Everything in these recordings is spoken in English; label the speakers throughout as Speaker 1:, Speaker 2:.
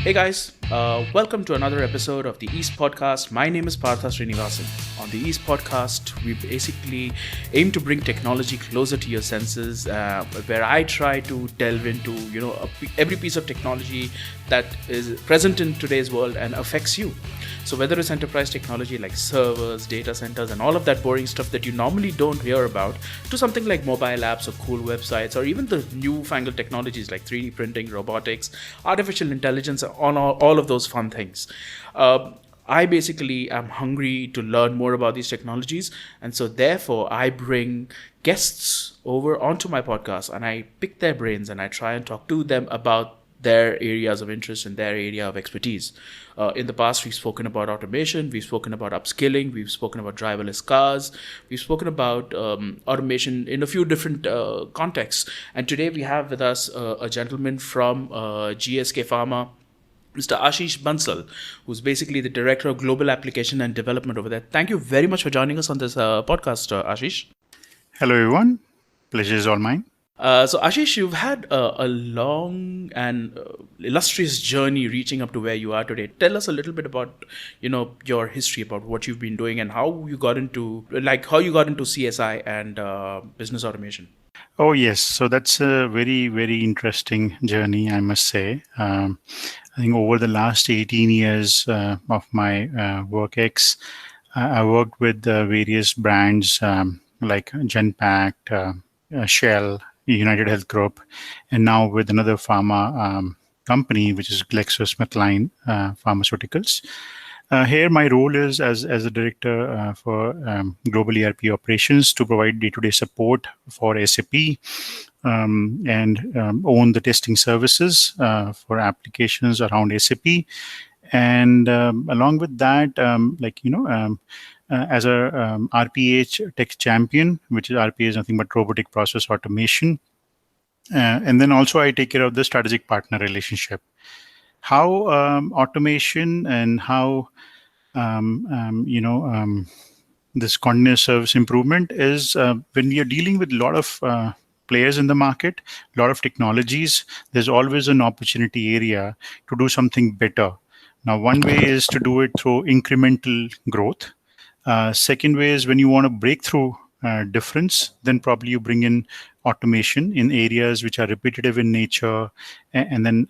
Speaker 1: Hey guys, welcome to another episode of the East Podcast. My name is Partha Srinivasan. On the East Podcast, we basically aim to bring technology closer to your senses, where I try to delve into every piece of technology that is present in today's world and affects you. So whether it's enterprise technology like servers, data centers, and all of that boring stuff that you normally don't hear about, to something like mobile apps or cool websites, or even the newfangled technologies like 3D printing, robotics, artificial intelligence, on all of those fun things. I basically am hungry to learn more about these technologies, and so therefore I bring guests over onto my podcast and I pick their brains and I try and talk to them about their areas of interest and their area of expertise. In the past, we've spoken about automation, we've spoken about upskilling, we've spoken about driverless cars, we've spoken about automation in a few different contexts. And today we have with us a gentleman from GSK Pharma, Mr. Ashish Bansal, who's basically the Director of Global Application and Development over there. Thank you very much for joining us on this podcast, Ashish.
Speaker 2: Hello, everyone. Pleasure is all mine.
Speaker 1: So Ashish, you've had a long and illustrious journey reaching up to where you are today. Tell us a little bit about, your history, about what you've been doing and how you got into CSI and business automation.
Speaker 2: Oh, yes. So that's a very, very interesting journey, I must say. I think over the last 18 years of my work ex, I worked with various brands like Genpact, Shell, United Health Group, and now with another pharma company, which is GlaxoSmithKline Pharmaceuticals. Here, my role is as a director for global ERP operations to provide day-to-day support for SAP and own the testing services for applications around SAP. And along with that, as a RPH tech champion, which is RPA is nothing but robotic process automation. And then also I take care of the strategic partner relationship. How automation and how this continuous service improvement is when we are dealing with a lot of players in the market, a lot of technologies, there's always an opportunity area to do something better. Now, one way is to do it through incremental growth. Second way is when you want to break through difference, then probably you bring in automation in areas which are repetitive in nature, and then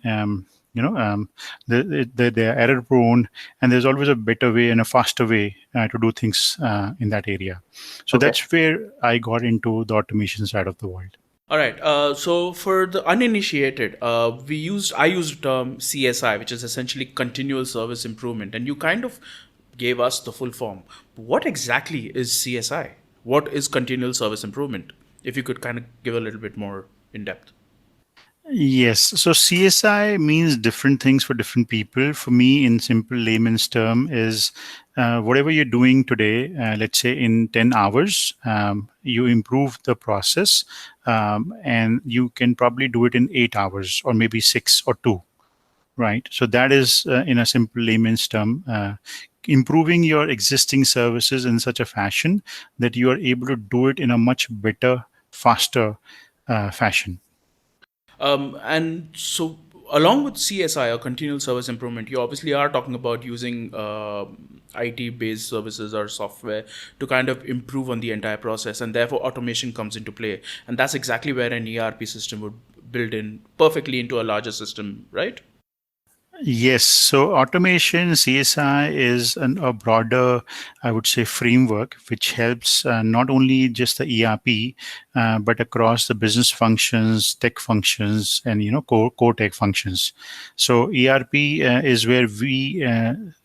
Speaker 2: they're error prone, and there's always a better way and a faster way to do things in that area. So
Speaker 1: Okay.
Speaker 2: that's where I got into the automation side of the world.
Speaker 1: All right. So for the uninitiated, I used the term CSI, which is essentially continual service improvement, and you kind of gave us the full form. What exactly is CSI? What is continual service improvement? If you could kind of give a little bit more in depth.
Speaker 2: Yes. So CSI means different things for different people. For me, in simple layman's term, is whatever you're doing today, let's say in 10 hours, you improve the process and you can probably do it in 8 hours or maybe 6 or 2. Right. So that is, in a simple layman's term, improving your existing services in such a fashion that you are able to do it in a much better, faster fashion.
Speaker 1: And so, along with CSI or continual service improvement, you obviously are talking about using IT-based services or software to kind of improve on the entire process, and therefore automation comes into play. And that's exactly where an ERP system would build in perfectly into a larger system, right?
Speaker 2: Yes. So automation, CSI is a broader, I would say, framework which helps not only just the ERP, but across the business functions, tech functions, and core tech functions. So ERP is where we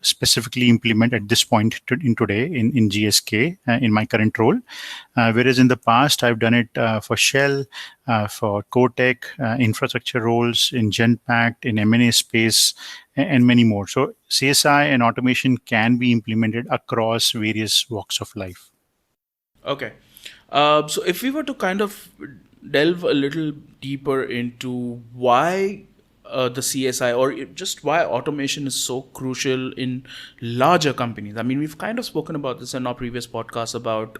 Speaker 2: specifically implement at this point in today in GSK in my current role. Whereas in the past, I've done it for Shell, for core tech, infrastructure roles in Genpact, in M&A space, and many more. So CSI and automation can be implemented across various walks of life.
Speaker 1: Okay. So if we were to kind of delve a little deeper into why the CSI or just why automation is so crucial in larger companies. I mean, we've kind of spoken about this in our previous podcast about,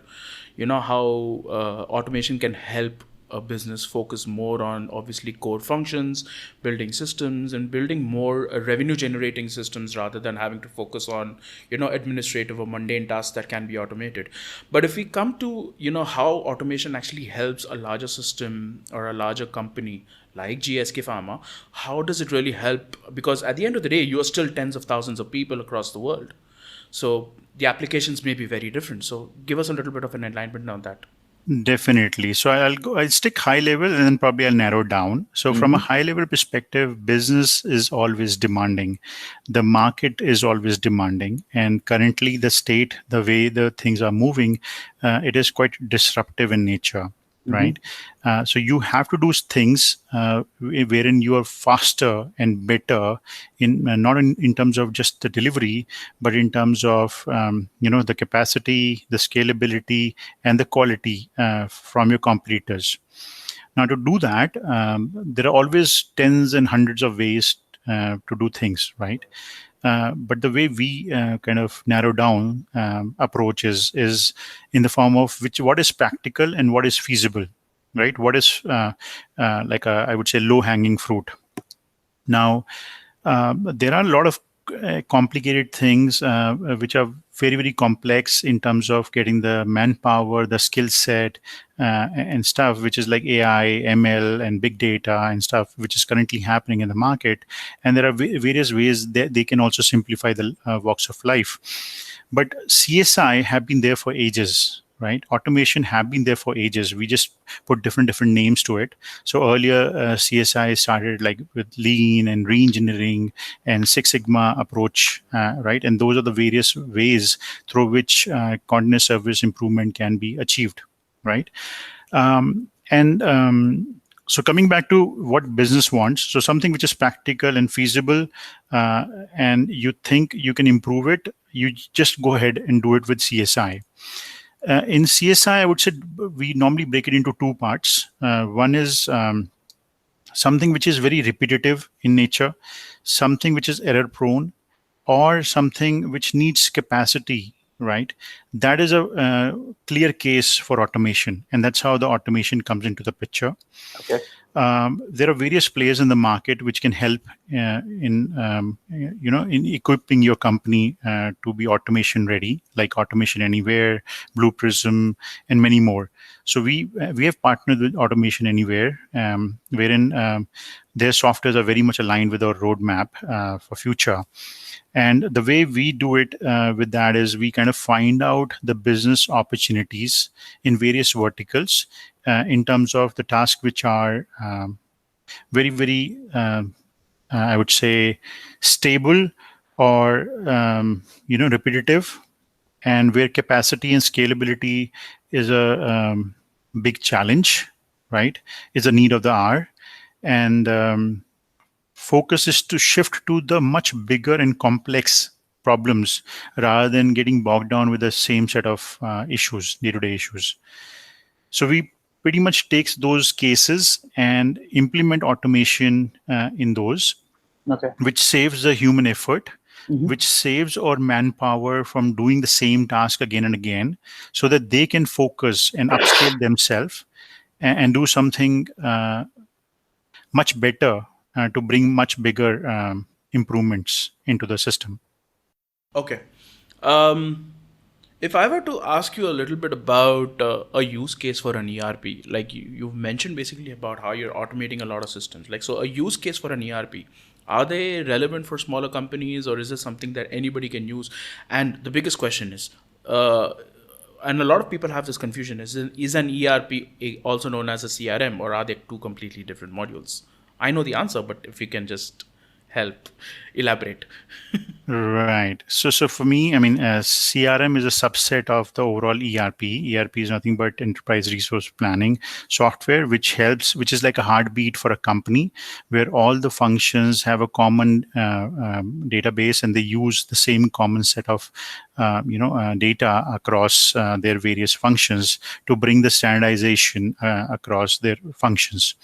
Speaker 1: how automation can help a business focus more on obviously core functions, building systems, and building more revenue generating systems rather than having to focus on, administrative or mundane tasks that can be automated. But if we come to, how automation actually helps a larger system or a larger company like GSK Pharma, how does it really help? Because at the end of the day, you are still tens of thousands of people across the world. So the applications may be very different. So give us a little bit of an enlightenment on that.
Speaker 2: Definitely. So I'll stick high level and then probably I'll narrow down. So from a
Speaker 1: Mm-hmm.
Speaker 2: high level perspective, business is always demanding. The market is always demanding. And currently the state, the way the things are moving, it is quite disruptive in nature.
Speaker 1: Mm-hmm.
Speaker 2: Right. So you have to do things wherein you are faster and better in not in terms of just the delivery, but in terms of the capacity, the scalability, and the quality from your competitors. Now, to do that, there are always tens and hundreds of ways to do things, right? But the way we kind of narrow down approach is in the form of what is practical and what is feasible, right? What is like I would say low hanging fruit. Now, there are a lot of complicated things which are very, very complex in terms of getting the manpower, the skill set, and stuff, which is like AI, ML, and big data and stuff, which is currently happening in the market. And there are various ways that they can also simplify the walks of life. But CSI have been there for ages, right? Automation have been there for ages. We just put different names to it. So earlier, CSI started like with lean and re-engineering and Six Sigma approach, right? And those are the various ways through which continuous service improvement can be achieved, right? And so coming back to what business wants, so something which is practical and feasible, and you think you can improve it, you just go ahead and do it with CSI. In CSI, I would say we normally break it into two parts. One is something which is very repetitive in nature, something which is error prone, or something which needs capacity, right? That is a clear case for automation. And that's how the automation comes into the picture.
Speaker 1: Okay.
Speaker 2: There are various players in the market which can help in equipping your company to be automation ready, like Automation Anywhere, Blue Prism, and many more. So we have partnered with Automation Anywhere, wherein their softwares are very much aligned with our roadmap for future. And the way we do it with that is we kind of find out the business opportunities in various verticals in terms of the tasks which are very, very, I would say, stable or repetitive, and where capacity and scalability is a big challenge, right? Is a need of the hour, and focus is to shift to the much bigger and complex problems rather than getting bogged down with the same set of issues, day-to-day issues. So we pretty much takes those cases and implement automation in those,
Speaker 1: Okay.
Speaker 2: which saves the human effort,
Speaker 1: Mm-hmm.
Speaker 2: which saves our manpower from doing the same task again and again, so that they can focus and upscale themselves and do something much better to bring much bigger improvements into the system.
Speaker 1: Okay. Um, if I were to ask you a little bit about a use case for an ERP, like you've mentioned basically about how you're automating a lot of systems. Like, so a use case for an ERP, are they relevant for smaller companies or is this something that anybody can use? And the biggest question is, and a lot of people have this confusion, is an ERP also known as a CRM or are they two completely different modules? I know the answer, but if you can just help elaborate.
Speaker 2: Right. So for me, I mean, CRM is a subset of the overall ERP. ERP is nothing but enterprise resource planning software, which is like a heartbeat for a company, where all the functions have a common database and they use the same common set of data across their various functions to bring the standardization across their functions,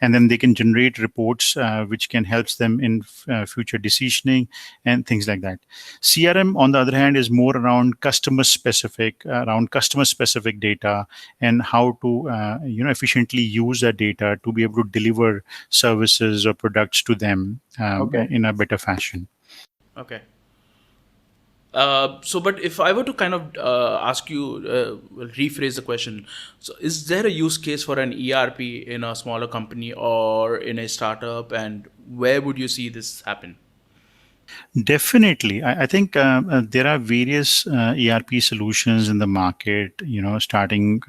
Speaker 2: and then they can generate reports which can help them in future decisioning and things like that. CRM, on the other hand, is more around customer specific data and how to efficiently use that data to be able to deliver services or products to them
Speaker 1: Okay.
Speaker 2: in a better fashion.
Speaker 1: Okay. So, but if I were to kind of ask you, rephrase the question, so is there a use case for an ERP in a smaller company or in a startup, and where would you see this happen?
Speaker 2: Definitely. I think there are various ERP solutions in the market, starting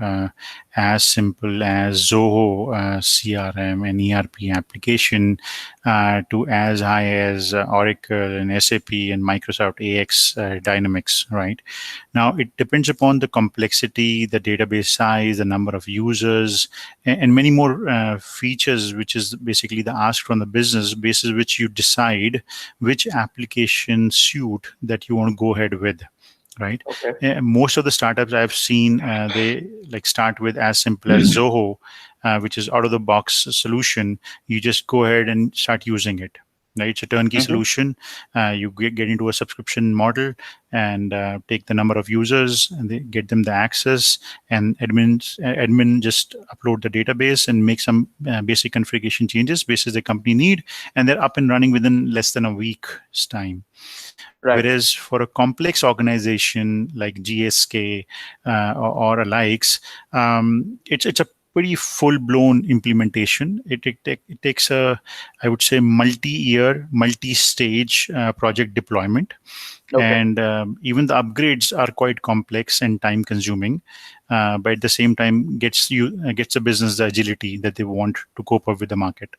Speaker 2: as simple as Zoho CRM and ERP application to as high as Oracle and SAP and Microsoft AX Dynamics, right? Now, it depends upon the complexity, the database size, the number of users, and many more features, which is basically the ask from the business basis, which you decide which application suite that you want to go ahead with, right?
Speaker 1: Okay.
Speaker 2: Most of the startups I've seen, they like start with as simple as Zoho, which is out of the box solution. You just go ahead and start using it. Right? It's a turnkey
Speaker 1: Mm-hmm.
Speaker 2: solution. You get into a subscription model and take the number of users and they get them the access. And admin just upload the database and make some basic configuration changes based as the company need, and they're up and running within less than a week's time.
Speaker 1: Right.
Speaker 2: Whereas for a complex organization like GSK or alikes, it's a pretty full blown implementation. It takes a, I would say, multi-year, multi-stage project deployment,
Speaker 1: Okay.
Speaker 2: and even the upgrades are quite complex and time consuming. But at the same time, gets the business the agility that they want to cope up with the market.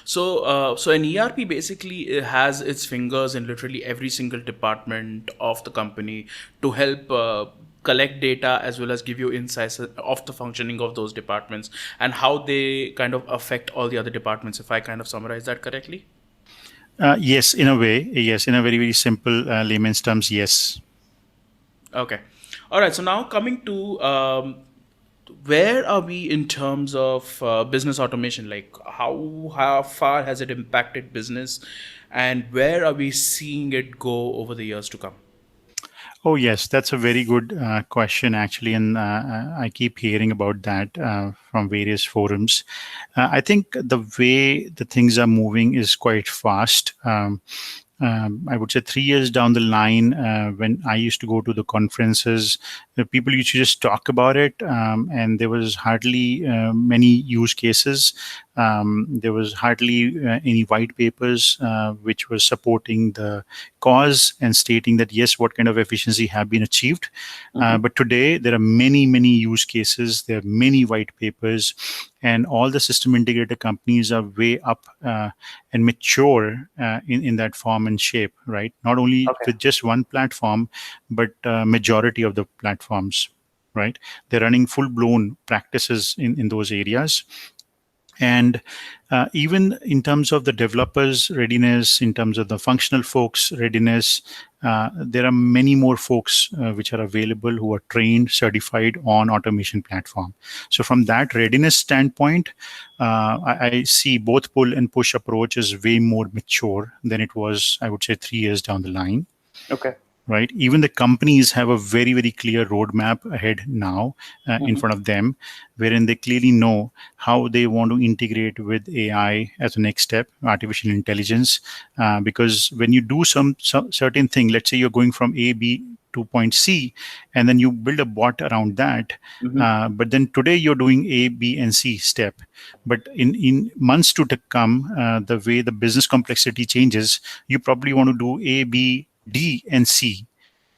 Speaker 1: So an ERP basically has its fingers in literally every single department of the company to help collect data as well as give you insights of the functioning of those departments and how they kind of affect all the other departments. If I kind of summarize that correctly.
Speaker 2: Yes, in a way, yes, in a very, very simple layman's terms, yes.
Speaker 1: Okay. All right. So now coming to where are we in terms of business automation? Like how far has it impacted business, and where are we seeing it go over the years to come?
Speaker 2: Oh, yes, that's a very good question, actually. And I keep hearing about that from various forums. I think the way the things are moving is quite fast. I would say 3 years down the line, when I used to go to the conferences, the people used to just talk about it, and there was hardly many use cases. There was hardly any white papers which were supporting the cause and stating that yes, what kind of efficiency have been achieved.
Speaker 1: Mm-hmm.
Speaker 2: But today there are many, many use cases. There are many white papers, and all the system integrator companies are way up and mature in that form and shape. Right, not only
Speaker 1: Okay.
Speaker 2: with just one platform, but majority of the platforms. Right, they're running full blown practices in those areas, and even in terms of the developers readiness, in terms of the functional folks readiness, there are many more folks which are available who are trained, certified on automation platform. So from that readiness standpoint, I see both pull and push approach is way more mature than it was, I would say, 3 years down the line.
Speaker 1: Okay.
Speaker 2: Right, even the companies have a very, very clear roadmap ahead now in
Speaker 1: Mm-hmm.
Speaker 2: front of them, wherein they clearly know how they want to integrate with AI as a next step, artificial intelligence. Because when you do some certain thing, let's say you're going from A B to point C, and then you build a bot around that,
Speaker 1: Mm-hmm.
Speaker 2: but then today you're doing A, B, and C step, but in months to come, the way the business complexity changes, you probably want to do A, B, D, and C,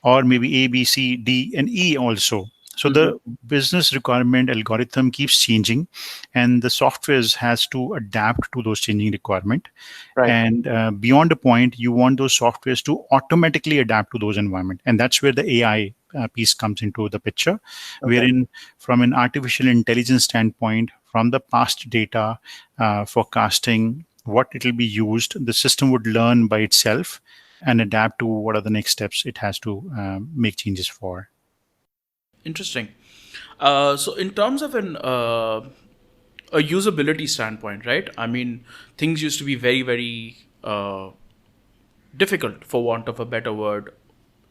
Speaker 2: or maybe A, B, C, D, and E also. So
Speaker 1: Mm-hmm.
Speaker 2: the business requirement algorithm keeps changing, and the softwares has to adapt to those changing requirement.
Speaker 1: Right.
Speaker 2: And beyond a point, you want those softwares to automatically adapt to those environment, and that's where the AI piece comes into the picture,
Speaker 1: Okay.
Speaker 2: wherein from an artificial intelligence standpoint, from the past data forecasting what it will be used, the system would learn by itself, and adapt to what are the next steps it has to make changes for.
Speaker 1: Interesting. So in terms of a usability standpoint, right? I mean, things used to be very, very difficult, for want of a better word.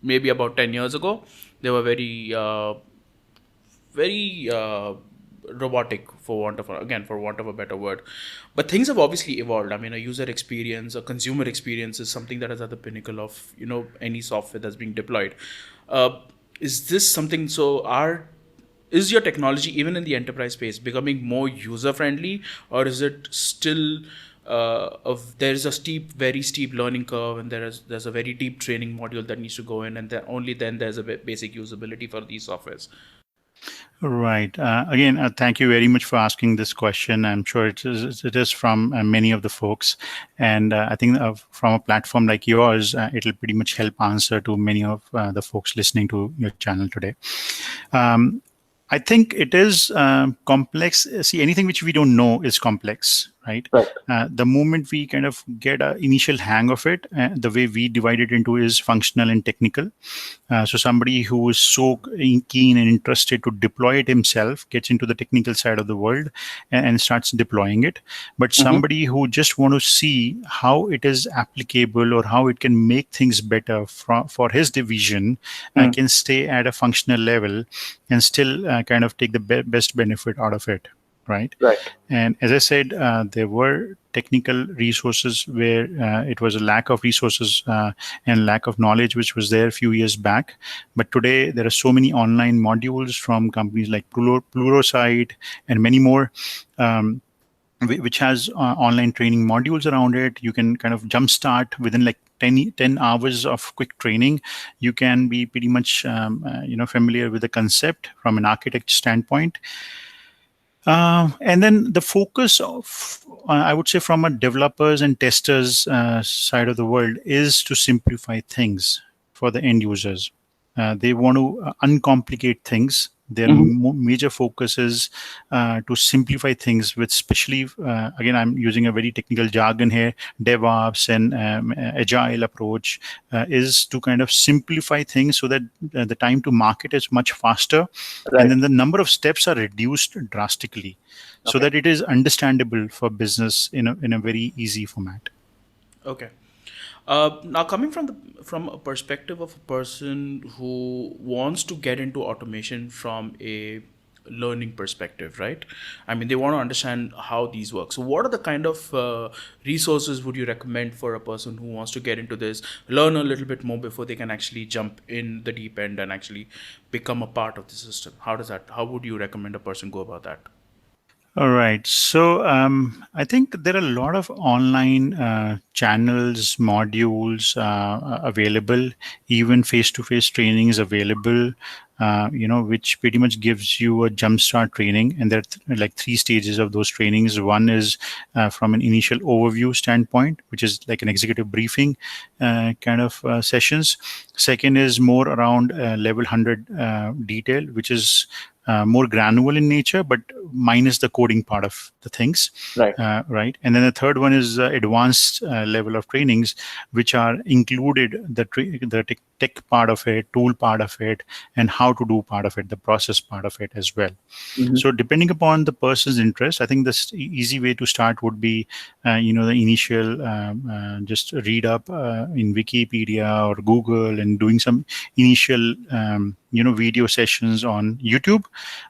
Speaker 1: Maybe about 10 years ago, they were very robotic, for want of a better word. But things have obviously evolved. I mean, a user experience, a consumer experience is something that is at the pinnacle of any software that's being deployed. Uh, is this something? So, is your technology, even in the enterprise space, becoming more user friendly, or is it still there's a very steep learning curve, and there's a very deep training module that needs to go in, and then only then there's a basic usability for these softwares?
Speaker 2: Right. Again, thank you very much for asking this question. I'm sure it is from many of the folks. And I think from a platform like yours, it'll pretty much help answer to many of the folks listening to your channel today. Um, I think it is complex. See, anything which we don't know is complex, right?
Speaker 1: Right.
Speaker 2: The moment we kind of get an initial hang of it, the way we divide it into is functional and technical. So somebody who is so keen and interested to deploy it himself gets into the technical side of the world and starts deploying it. But
Speaker 1: Mm-hmm.
Speaker 2: somebody who just want to see how it is applicable or how it can make things better for his division
Speaker 1: Mm.
Speaker 2: can stay at a functional level and still kind of take the best benefit out of it, right?
Speaker 1: Right.
Speaker 2: And as I said, there were technical resources where it was a lack of resources and lack of knowledge, which was there a few years back. But today, there are so many online modules from companies like Pluralsight and many more. Which has online training modules around it. You can kind of jumpstart within like 10 hours of quick training. You can be pretty much familiar with the concept from an architect standpoint. And then the focus of, I would say, from a developers and testers side of the world is to simplify things for the end users. They want to uncomplicate things. Their
Speaker 1: Mm-hmm.
Speaker 2: major focus is to simplify things with, especially, again, I'm using a very technical jargon here, DevOps and agile approach is to kind of simplify things so that the time to market is much faster, and
Speaker 1: Right.
Speaker 2: then the number of steps are reduced drastically so
Speaker 1: Okay.
Speaker 2: that it is understandable for business in a very easy format.
Speaker 1: Okay. Now, coming from a perspective of a person who wants to get into automation from a learning perspective, right? I mean, they want to understand how these work. So, what are the kind of resources would you recommend for a person who wants to get into this, learn a little bit more before they can actually jump in the deep end and actually become a part of the system? How would you recommend a person go about that?
Speaker 2: All right. So I think there are a lot of online channels, modules available. Even face-to-face training is available. Which pretty much gives you a jumpstart training, and there are like three stages of those trainings. One is from an initial overview standpoint, which is like an executive briefing kind of sessions. Second is more around level 100 detail, which is more granular in nature, but minus the coding part of the things,
Speaker 1: Right.
Speaker 2: right? And then the third one is advanced level of trainings, which are included the tech part of it, tool part of it, and how to do part of it, the process part of it as well.
Speaker 1: Mm-hmm.
Speaker 2: So depending upon the person's interest, I think the easy way to start would be, the initial just read up in Wikipedia or Google and doing some initial, video sessions on YouTube.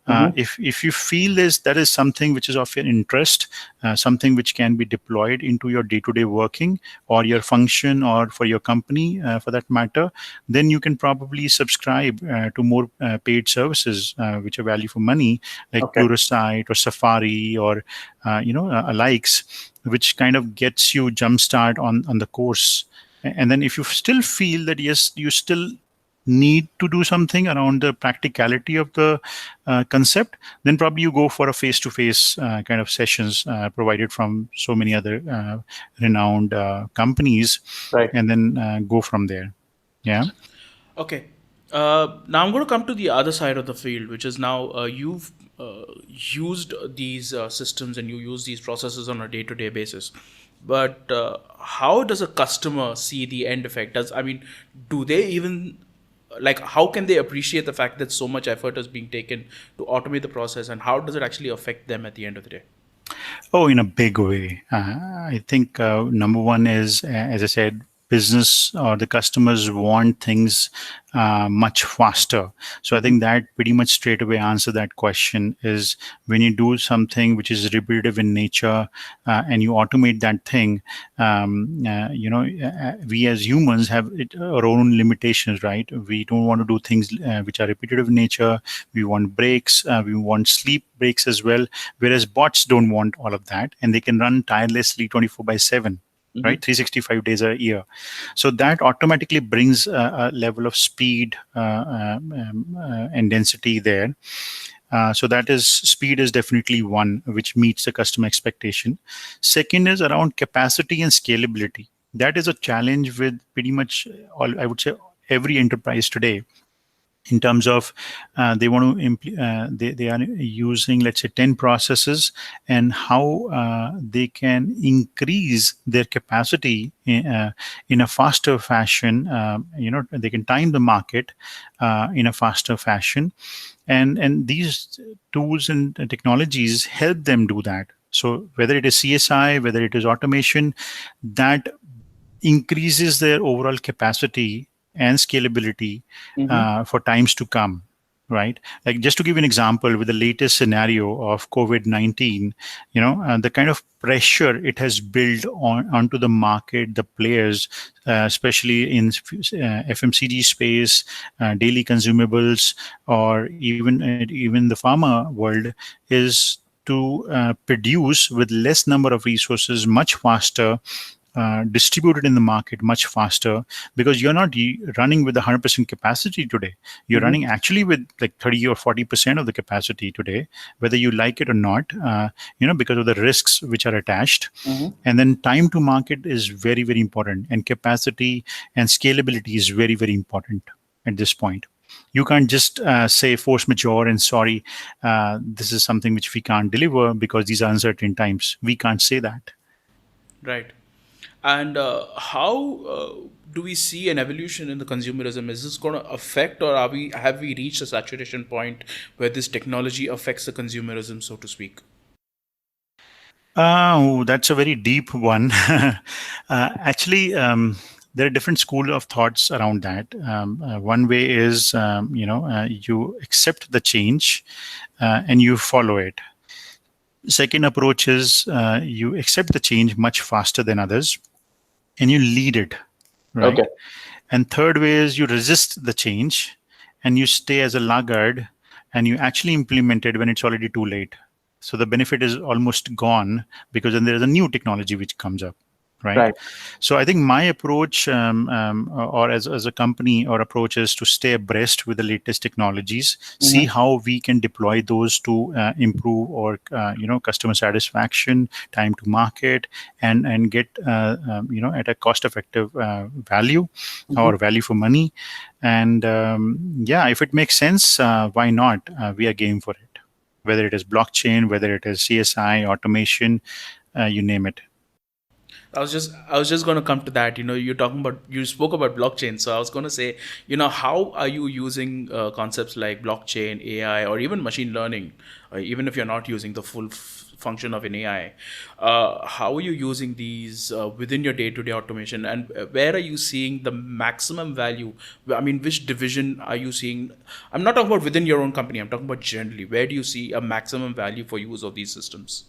Speaker 1: Mm-hmm.
Speaker 2: If you feel that is something which is of your interest, something which can be deployed into your day-to-day working or your function or for your company, for that matter, then you can probably subscribe to more paid services which are value for money, like
Speaker 1: Okay.
Speaker 2: Pluralsight or Safari or likes, which kind of gets you jumpstart on the course. And then if you still feel that yes, you still need to do something around the practicality of the concept, then probably you go for a face-to-face kind of sessions provided from so many other renowned companies,
Speaker 1: Right.
Speaker 2: and then go from there. Yeah.
Speaker 1: Okay. Now I'm going to come to the other side of the field, which is now you've used these systems and you use these processes on a day-to-day basis. But how does a customer see the end effect? Do they even, like, how can they appreciate the fact that so much effort is being taken to automate the process, and how does it actually affect them at the end of the day?
Speaker 2: Oh, in a big way. I think number one is, as I said, business or the customers want things much faster. So I
Speaker 1: Mm-hmm.
Speaker 2: think that pretty much straight away answer that question is when you do something which is repetitive in nature and you automate that thing, we as humans have our own limitations, right? We don't want to do things which are repetitive in nature. We want breaks. We want sleep breaks as well, whereas bots don't want all of that, and they can run tirelessly 24 by 7,
Speaker 1: Mm-hmm.
Speaker 2: right? 365 days a year. So that automatically brings a level of speed and density there. So that is speed is definitely one which meets the customer expectation. Second is around capacity and scalability. That is a challenge with pretty much all, I would say, every enterprise today, in terms of they want to they are using, let's say, 10 processes, and how they can increase their capacity in a faster fashion. They can time the market in a faster fashion, and these tools and technologies help them do that. So whether it is CSI, whether it is automation, that increases their overall capacity and scalability
Speaker 1: Mm-hmm.
Speaker 2: for times to come, right? Like, just to give an example, with the latest scenario of COVID-19, the kind of pressure it has built onto the market, the players, especially in FMCG space, daily consumables, or even the pharma world, is to produce with less number of resources much faster, distributed in the market much faster, because you're not running with 100% capacity today. You're
Speaker 1: Mm-hmm.
Speaker 2: running actually with like 30 or 40% of the capacity today, whether you like it or not, because of the risks which are attached.
Speaker 1: Mm-hmm.
Speaker 2: And then time to market is very, very important, and capacity and scalability is very, very important at this point. You can't just say force majeure and sorry, this is something which we can't deliver because these are uncertain times. We can't say that.
Speaker 1: Right. And how do we see an evolution in the consumerism? Is this going to affect, or have we reached a saturation point where this technology affects the consumerism, so to speak?
Speaker 2: Oh, that's a very deep one. Actually, there are different school of thoughts around that. One way is, you accept the change and you follow it. Second approach is you accept the change much faster than others and you lead it,
Speaker 1: Okay.
Speaker 2: right? And third way is you resist the change and you stay as a laggard and you actually implement it when it's already too late. So the benefit is almost gone because then there is a new technology which comes up, right?
Speaker 1: Right.
Speaker 2: So I think my approach, or as a company, our approach is to stay abreast with the latest technologies, see
Speaker 1: Mm-hmm.
Speaker 2: how we can deploy those to improve or customer satisfaction, time to market, and get at a cost effective value
Speaker 1: Mm-hmm.
Speaker 2: or value for money. And yeah, if it makes sense, why not? We are game for it. Whether it is blockchain, whether it is CSI, automation, you name it.
Speaker 1: I was just going to come to that. You spoke about blockchain, so I was going to say, how are you using concepts like blockchain, AI, or even machine learning, even if you're not using the full function of an AI? How are you using these within your day-to-day automation, and where are you seeing the maximum value? I mean, which division are you seeing? I'm not talking about within your own company. I'm talking about generally. Where do you see a maximum value for use of these systems?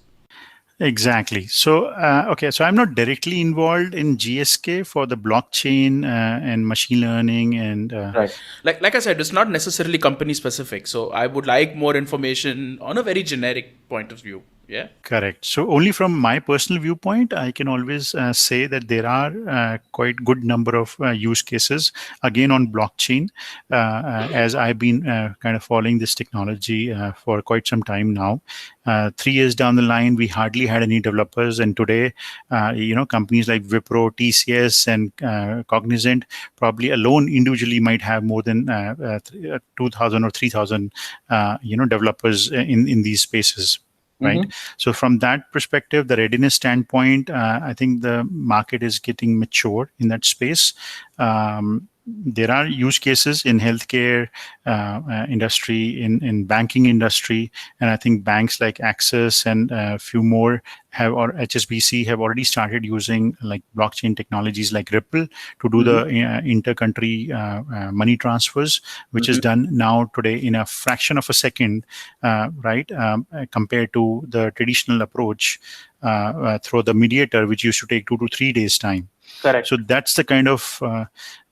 Speaker 2: Exactly. So, okay, so I'm not directly involved in GSK for the blockchain and machine learning and
Speaker 1: Right. Like I said, it's not necessarily company specific. So I would like more information on a very generic point of view. Yeah.
Speaker 2: correct. So, only from my personal viewpoint, I can always say that there are quite good number of use cases again on blockchain, as I've been kind of following this technology for quite some time now. 3 years down the line, we hardly had any developers, and today, companies like Wipro, TCS, and Cognizant probably alone individually might have more than 2,000 or 3,000, developers in these spaces. right? So from that perspective, the readiness standpoint, I think the market is getting mature in that space. There are use cases in healthcare industry, in banking industry, and I think banks like Axis and a few more have, or HSBC have already started using like blockchain technologies like Ripple to do the inter-country money transfers, which is done now today in a fraction of a second, right? Compared to the traditional approach through the mediator, which used to take 2 to 3 days time.
Speaker 1: Correct.
Speaker 2: So that's the kind of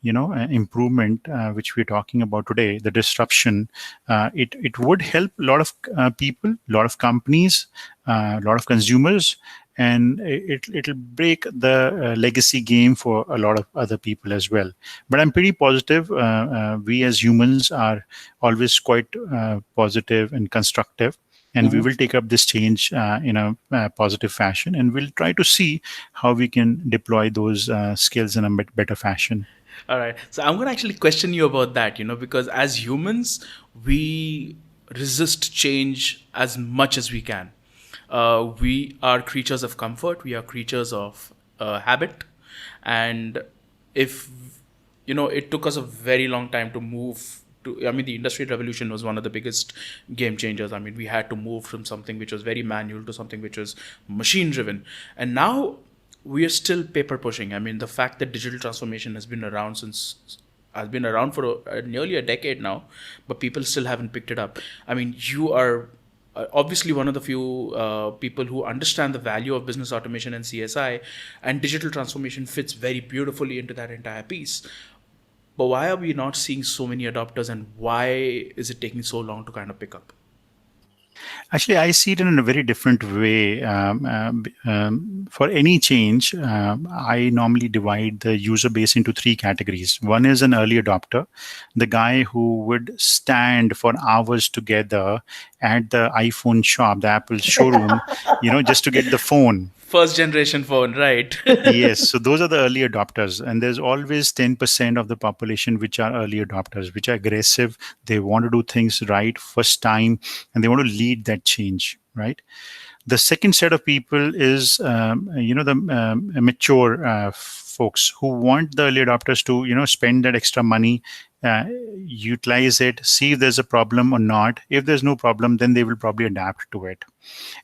Speaker 2: improvement which we're talking about today. The disruption, it would help a lot of people, a lot of companies, a lot of consumers, and it'll break the legacy game for a lot of other people as well. But I'm pretty positive. We as humans are always quite positive and constructive, and we will take up this change in a positive fashion, and we'll try to see how we can deploy those skills in a better fashion.
Speaker 1: All right. So I'm going to actually question you about that, because as humans, we resist change as much as we can. We are creatures of comfort, we are creatures of habit. And if, it took us a very long time to move to, I mean, the industrial revolution was one of the biggest game changers. I mean, we had to move from something which was very manual to something which was machine driven. And now we are still paper pushing. I mean, the fact that digital transformation has been around for nearly a decade now, but people still haven't picked it up. I mean, you are obviously one of the few people who understand the value of business automation and CSI, and digital transformation fits very beautifully into that entire piece. But why are we not seeing so many adopters, and why is it taking so long to kind of pick up?
Speaker 2: Actually, I see it in a very different way. For any change, I normally divide the user base into three categories. One is an early adopter, the guy who would stand for hours together at the iPhone shop, the Apple showroom, just to get the phone.
Speaker 1: First generation phone, right?
Speaker 2: Yes, so those are the early adopters, and there's always 10% of the population which are early adopters, which are aggressive. They want to do things right first time, and they want to lead that change, right? The second set of people is, the mature folks who want the early adopters to, spend that extra money, utilize it, see if there's a problem or not. If there's no problem, then they will probably adapt to it.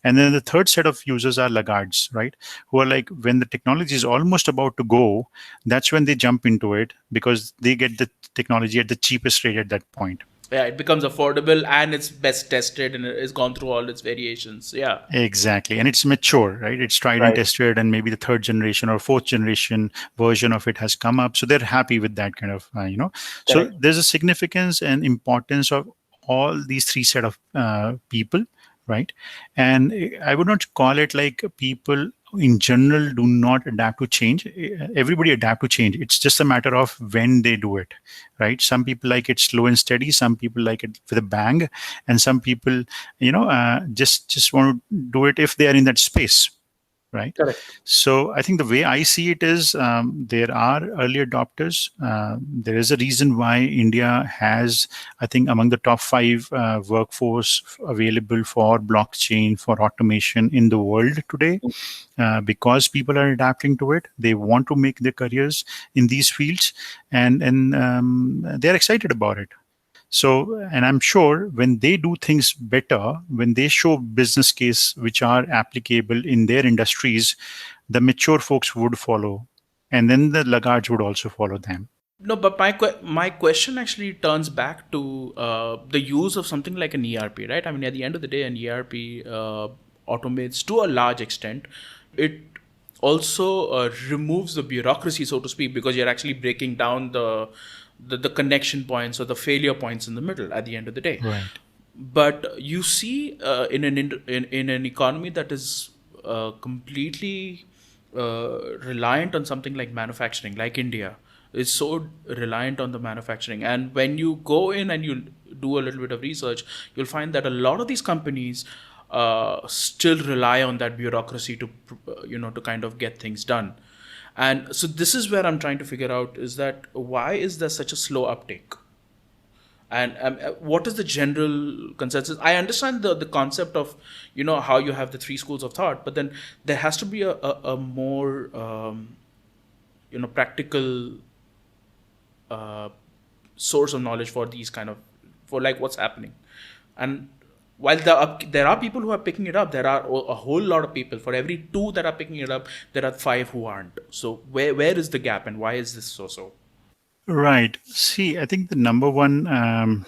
Speaker 2: And then the third set of users are laggards, right? Who are like, when the technology is almost about to go, that's when they jump into it because they get the technology at the cheapest rate at that point.
Speaker 1: Yeah, it becomes affordable and it's best tested and it's gone through all its variations. Yeah.
Speaker 2: Exactly. And it's mature, right? It's tried and
Speaker 1: Right.
Speaker 2: tested, and maybe the third generation or fourth generation version of it has come up. So they're happy with that kind of, So
Speaker 1: Correct.
Speaker 2: there's a significance and importance of all these three set of people, right? And I would not call it like people in general do not adapt to change. Everybody adapt to change. It's just a matter of when they do it, right? Some people like it slow and steady. Some people like it with a bang, and some people, just want to do it if they are in that space, right?
Speaker 1: Correct.
Speaker 2: So I think the way I see it is, there are early adopters. There is a reason why India has, I think, among the top five workforce available for blockchain, for automation in the world today, because people are adapting to it. They want to make their careers in these fields, and they're excited about it. So, and I'm sure when they do things better, when they show business case which are applicable in their industries, the mature folks would follow, and then the laggards would also follow them.
Speaker 1: No, but my question actually turns back to the use of something like an ERP, right? I mean, at the end of the day, an ERP automates to a large extent. It also removes the bureaucracy, so to speak, because you're actually breaking down the connection points or the failure points in the middle at the end of the day.
Speaker 2: Right.
Speaker 1: But you see, in an economy that is completely reliant on something like manufacturing, like India is so reliant on the manufacturing. And when you go in and you do a little bit of research, you'll find that a lot of these companies still rely on that bureaucracy to to kind of get things done. And so this is where I'm trying to figure out is that why is there such a slow uptake? And what is the general consensus? I understand the concept of, how you have the three schools of thought, but then there has to be a more practical uh, source of knowledge for these kind of, for like what's happening. And while there are people who are picking it up, there are a whole lot of people. For every two that are picking it up, there are five who aren't. So where is the gap, and why is this so?
Speaker 2: Right. See, I think the number one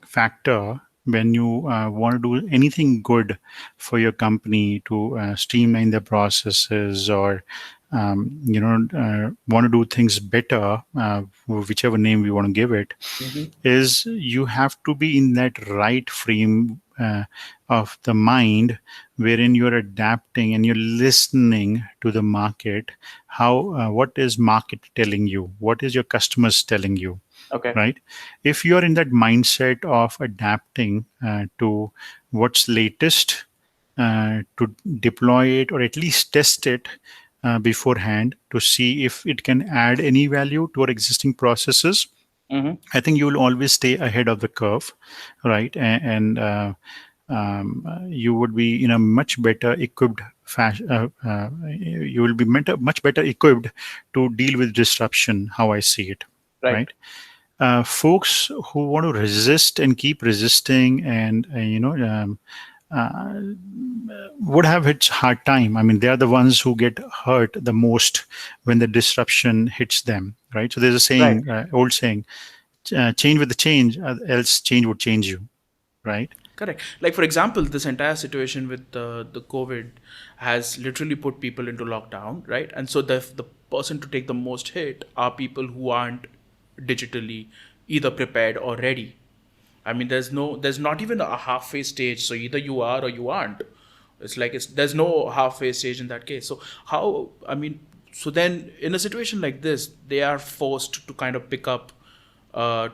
Speaker 2: factor when you want to do anything good for your company to streamline their processes, or want to do things better, whichever name we want to give it,
Speaker 1: Mm-hmm.
Speaker 2: is you have to be in that right frame of the mind, wherein you're adapting and you're listening to the market. How what is market telling you, what is your customers telling you,
Speaker 1: Okay.
Speaker 2: right? If you're in that mindset of adapting to what's latest, to deploy it or at least test it beforehand to see if it can add any value to our existing processes,
Speaker 1: Mm-hmm.
Speaker 2: I think you will always stay ahead of the curve, right? You would be in a much better equipped fashion. You will be much better equipped to deal with disruption. How I see it,
Speaker 1: Right.
Speaker 2: right? Folks who want to resist and keep resisting, and uh, would have its hard time. I mean, they are the ones who get hurt the most when the disruption hits them, right? So there's a
Speaker 1: Right.
Speaker 2: saying, old saying, change with the change, else change would change you, right?
Speaker 1: Correct. Like for example, this entire situation with the COVID has literally put people into lockdown, right? And so the person to take the most hit are people who aren't digitally either prepared or ready. I mean, there's not even a halfway stage. So either you are or you aren't. It's like there's no halfway stage in that case. So how, I mean, so then in a situation like this, they are forced to kind of pick up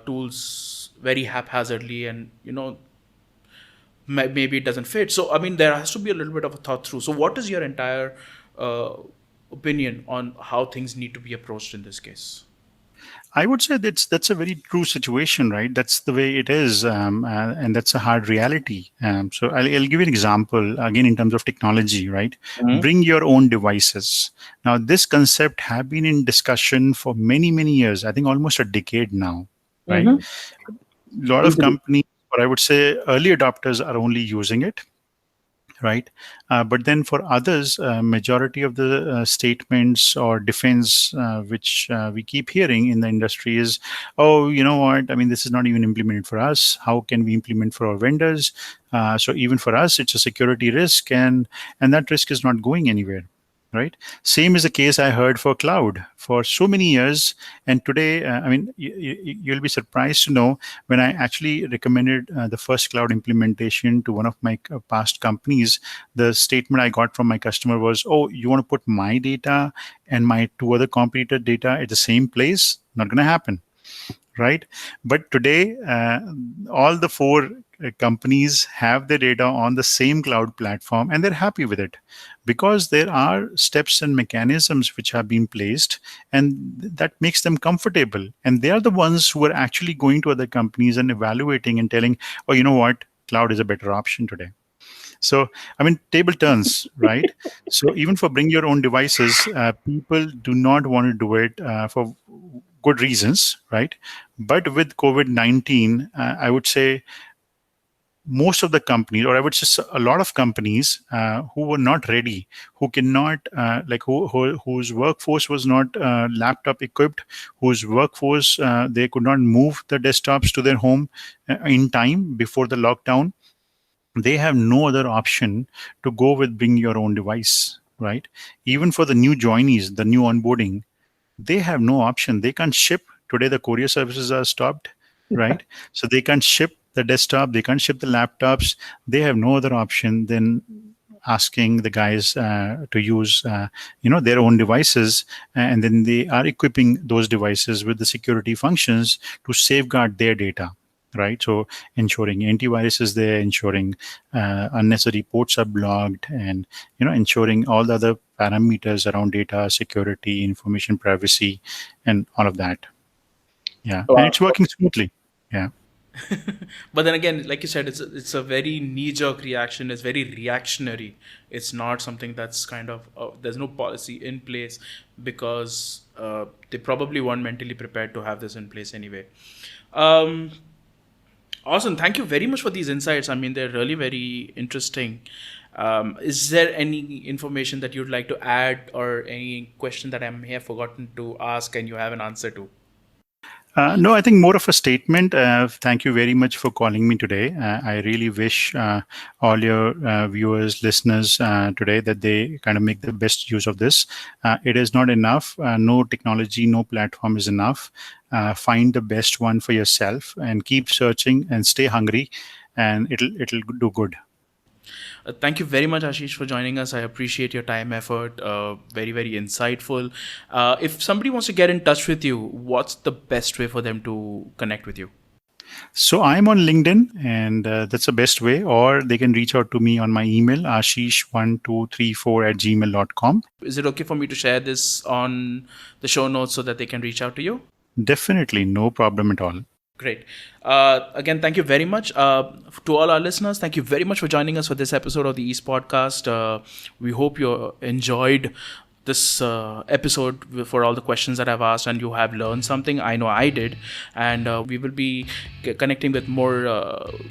Speaker 1: tools very haphazardly, and maybe it doesn't fit. So I mean, there has to be a little bit of a thought through. So what is your entire uh, opinion on how things need to be approached in this case?
Speaker 2: I would say that's a very true situation, right? That's the way it is, and that's a hard reality. So I'll give you an example again in terms of technology, right?
Speaker 1: Mm-hmm.
Speaker 2: Bring your own devices. Now, this concept have been in discussion for many years. I think almost a decade now, right?
Speaker 1: Mm-hmm.
Speaker 2: A lot of
Speaker 1: Easily.
Speaker 2: companies, or I would say early adopters, are only using it, right? But then for others, majority of the statements or defense which we keep hearing in the industry is, oh, you know what? I mean, this is not even implemented for us. How can we implement for our vendors? So even for us, it's a security risk, and that risk is not going anywhere. Right. Same is the case I heard for cloud for so many years, and today, I mean, you'll be surprised to know when I actually recommended the first cloud implementation to one of my past companies, the statement I got from my customer was, "Oh, you want to put my data and my two other competitor data at the same place? Not going to happen." Right? But today, all the four companies have their data on the same cloud platform, and they're happy with it because there are steps and mechanisms which have been placed, and that makes them comfortable. And they are the ones who are actually going to other companies and evaluating and telling, "Oh, you know what? Cloud is a better option today." So, I mean, table turns, right? So, even for bring your own devices, people do not want to do it for good reasons, right? But with COVID 19, I would say most of the companies, or I would say a lot of companies who were not ready, who cannot, whose workforce was not laptop equipped, whose workforce, they could not move the desktops to their home in time before the lockdown, they have no other option to go with bring your own device, right? Even for the new joinees, the new onboarding, they have no option. They can't ship. Today the courier services are stopped, right? So they can't ship the desktop, they can't ship the laptops. They have no other option than asking the guys to use their own devices, and then they are equipping those devices with the security functions to safeguard their data, right? So ensuring antivirus is there, ensuring unnecessary ports are blocked, and ensuring all the other parameters around data security, information privacy, and all of that. Yeah, and
Speaker 1: Wow.
Speaker 2: it's working smoothly. Yeah.
Speaker 1: But then again, like you said, it's a very knee-jerk reaction. It's very reactionary. It's not something that's kind of there's no policy in place because they probably weren't mentally prepared to have this in place anyway. Um, Awesome. Thank you very much for these insights. I mean, they're really very interesting. Is there any information that you'd like to add or any question that I may have forgotten to ask and you have an answer to?
Speaker 2: No, I think more of a statement. Thank you very much for calling me today. I really wish all your viewers, listeners today that they kind of make the best use of this. It is not enough. No technology, no platform is enough. Find the best one for yourself and keep searching and stay hungry, and it'll do good.
Speaker 1: Thank you very much, Ashish, for joining us. I appreciate your time, effort. Very, very insightful. If somebody wants to get in touch with you, what's the best way for them to connect with you?
Speaker 2: So I'm on LinkedIn, and that's the best way. Or they can reach out to me on my email, ashish1234@gmail.com.
Speaker 1: Is it okay for me to share this on the show notes so that they can reach out to you?
Speaker 2: Definitely, no problem at all.
Speaker 1: Great. Again, thank you very much. To all our listeners, thank you very much for joining us for this episode of the East Podcast. We hope you enjoyed this episode for all the questions that I've asked and you have learned something. I know I did. And we will be connecting with more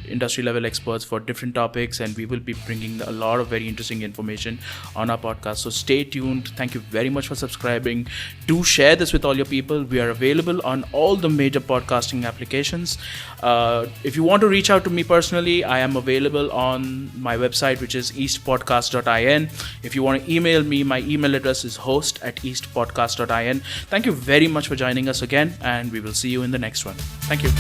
Speaker 1: industry level experts for different topics, and we will be bringing a lot of very interesting information on our podcast. So stay tuned. Thank you very much for subscribing. Do share this with all your people. We are available on all the major podcasting applications. If you want to reach out to me personally, I am available on my website, which is eastpodcast.in. If you want to email me, my email address is host@eastpodcast.in. Thank you very much for joining us again, and we will see you in the next one. Thank you.